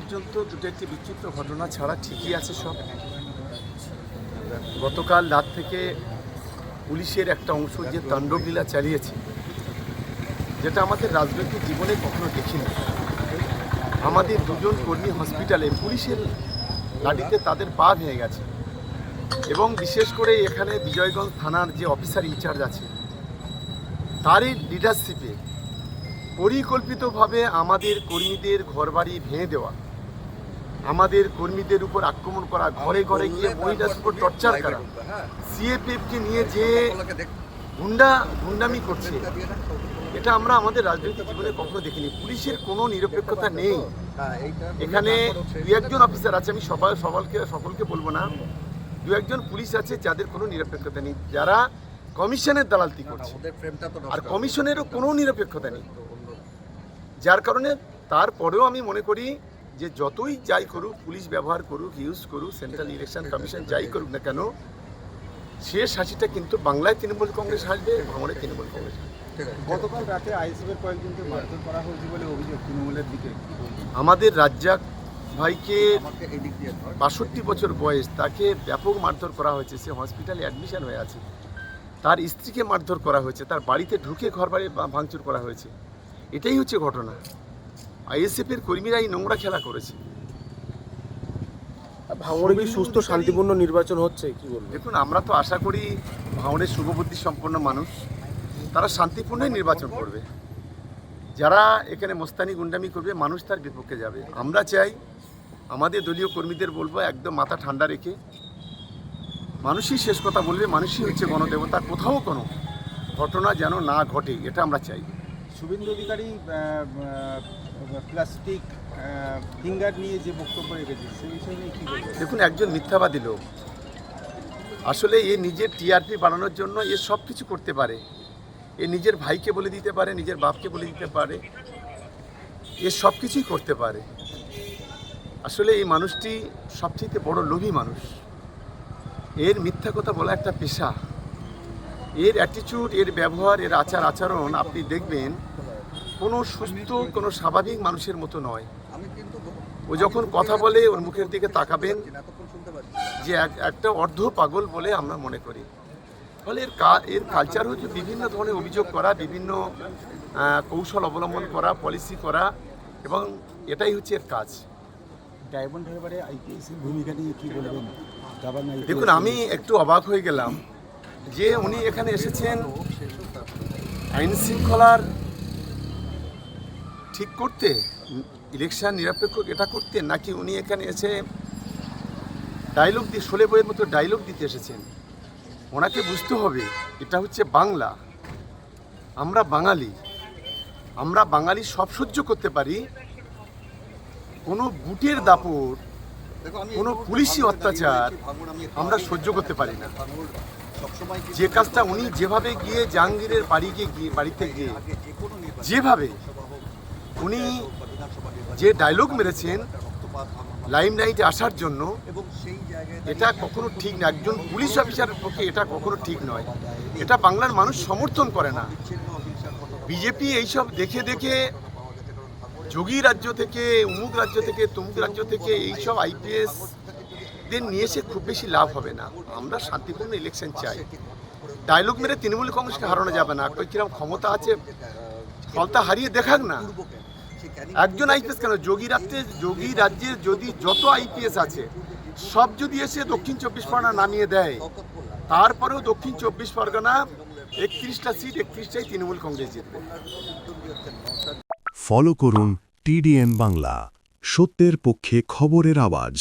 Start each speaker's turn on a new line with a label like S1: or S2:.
S1: পর্যন্ত দুটো একটি বিক্ষিপ্ত ঘটনা ছাড়া ঠিকই আছে সব। গতকাল রাত থেকে পুলিশের একটা অংশ যে তাণ্ডবলীলা চালিয়েছে, যেটা আমাদের রাজনৈতিক জীবনে কখনো দেখিনি। আমাদের দুজন কর্মী হসপিটালে পুলিশের লাঠিতে তাদের পা ভেঙে গেছে, এবং বিশেষ করে এখানে বিজয়গঞ্জ থানার যে অফিসার ইনচার্জ আছে, তারই লিডারশিপে পরিকল্পিতভাবে আমাদের কর্মীদের ঘরবাড়ি ভেঙে দেওয়া, আমাদের কর্মীদের উপর আক্রমণ করা, ঘরে ঘরে গিয়ে মহিলাদের উপর টর্চার করা, সিএপিএফকে নিয়ে যে গুন্ডামি করছে, এটা আমরা আমাদের রাজনৈতিক জীবনে কখনো দেখিনি। পুলিশের কোনো নিরপেক্ষতা নেই এখানে। দু একজন অফিসার আছে, আমি সকলকে বলবো না, দু একজন পুলিশ আছে যাদের কোনো নিরপেক্ষতা নেই, যারা কমিশনের দালালতি করছে, আর কমিশনেরও কোনো নিরপেক্ষতা নেই। যার কারণে তারপরেও আমি মনে করি যে যতই যাই করুক, পুলিশ ব্যবহার করুক, ইউজ করুক, সেন্ট্রাল ইলেকশন কমিশন যাই করুক না কেন, শেষ হাসিটা কিন্তু বাংলায় তৃণমূল কংগ্রেস হাসবে, ভাঙড়ে তৃণমূল কংগ্রেস।
S2: গতকাল রাতে আইএসএফের কয়েকজনকে মারধর করা হয়েছে বলে অভিযোগ তৃণমূলের দিকে।
S1: আমাদের রাজ্জাক ভাইকে ৬২ বছর বয়স, তাকে ব্যাপক মারধর করা হয়েছে। সে হসপিটালে অ্যাডমিশন হয়ে আছে। তার স্ত্রীকে মারধর করা হয়েছে, তার বাড়িতে ঢুকে ঘরবাড়ি ভাঙচুর করা হয়েছে। এটাই হচ্ছে ঘটনা। আইএসএফের কর্মীরা এই নোংরা খেলা করেছে।
S2: ভাঙড়ে কি সুস্থ শান্তিপূর্ণ নির্বাচন হচ্ছে, কি বলবো?
S1: দেখুন, আমরা তো আশা করি ভাঙড়ের শুভবুদ্ধি সম্পন্ন মানুষ, তারা শান্তিপূর্ণই নির্বাচন করবে। যারা এখানে মোস্তানি গুন্ডামি করবে, মানুষ তার বিপক্ষে যাবে। আমরা চাই, আমাদের দলীয় কর্মীদের বলবো, একদম মাথা ঠান্ডা রেখে মানুষই শেষ কথা বলবে, মানুষই হচ্ছে গণদেবতা, কোথাও কোনো ঘটনা যেন না ঘটে, এটা আমরা চাই।
S2: শুভেন্দু অধিকারী প্লাস্টিক ফিঙ্গার নিয়ে যে বক্তব্য রেখেছে, সেই বিষয় নিয়ে কী বলবেন?
S1: দেখুন, একজন মিথ্যাবাদী লোক। আসলে এ নিজের টিআরপি বাড়ানোর জন্য এ সব কিছু করতে পারে। এ নিজের ভাইকে বলে দিতে পারে, নিজের বাপকে বলে দিতে পারে, এ সব কিছুই করতে পারে। আসলে এই মানুষটি সবচেয়ে বড় লোভী মানুষ। এর মিথ্যা কথা বলা একটা পেশা। এর অ্যাটিটিউড, এর ব্যবহার, এর আচার আচরণ আপনি দেখবেন কোনো সুস্থ, কোনো স্বাভাবিক মানুষের মতো নয়। ও যখন কথা বলে, ওর মুখের দিকে তাকাবেন যে একটা অর্ধ পাগল বলে আমরা মনে করি। ফলে এর কালচার হচ্ছে বিভিন্ন ধরনের অভিযোগ করা, বিভিন্ন কৌশল অবলম্বন করা, পলিসি করা, এবং এটাই হচ্ছে এর কাজ।
S2: ডায়মন্ড হারবারে আইপিএসের ভূমিকা নিয়ে কী বলবেন?
S1: দেখুন, আমি একটু অবাক হয়ে গেলাম যে উনি এখানে এসেছেন আইন শৃঙ্খলার ঠিক করতে, ইলেকশন নিরপেক্ষ এটা করতে, নাকি উনি এখানে এসে ডায়লগ দিয়ে, শোলে বইয়ের মতো ডায়লগ দিতে এসেছেন। ওনাকে বুঝতে হবে এটা হচ্ছে বাংলা, আমরা বাঙালি সব সহ্য করতে পারি, কোনো বুটের দাপট, কোনো পুলিশি অত্যাচার আমরা সহ্য করতে পারি না। যে কাজটা উনি যেভাবে গিয়ে জাহাঙ্গীরের বাড়িতে গিয়ে যেভাবে উনি যে ডায়লগ মেরেছেন লাইমলাইটে আসার জন্য, এটা কখনো ঠিক না। একজন পুলিশ অফিসারের পক্ষে এটা কখনো ঠিক নয়। এটা বাংলার মানুষ সমর্থন করে না। বিজেপি এইসব দেখে দেখে যোগী রাজ্য থেকে, অমুক রাজ্য থেকে, তমুক রাজ্য থেকে এইসব আইপিএসদের নিয়ে এসে খুব বেশি লাভ হবে না। আমরা শান্তিপূর্ণ ইলেকশন চাই। ডায়লগ মেরে তৃণমূল কংগ্রেসকে হারানো যাবে না। কিরকম ক্ষমতা আছে, ফলতা হারিয়ে দেখাক না। একজন আইপিএস কেন, যোগী রাজ্যের যদি যত আইপিএস আছে সব যদি এসে দক্ষিণ 24 পরগনা নামিয়ে দেয়, তারপরেও দক্ষিণ 24 পরগনা 31টা সিট, 31টাই তৃণমূল কংগ্রেস জিতবে।
S3: ফলো করুন টিডিএন বাংলা, সত্যের পক্ষে খবরের আওয়াজ।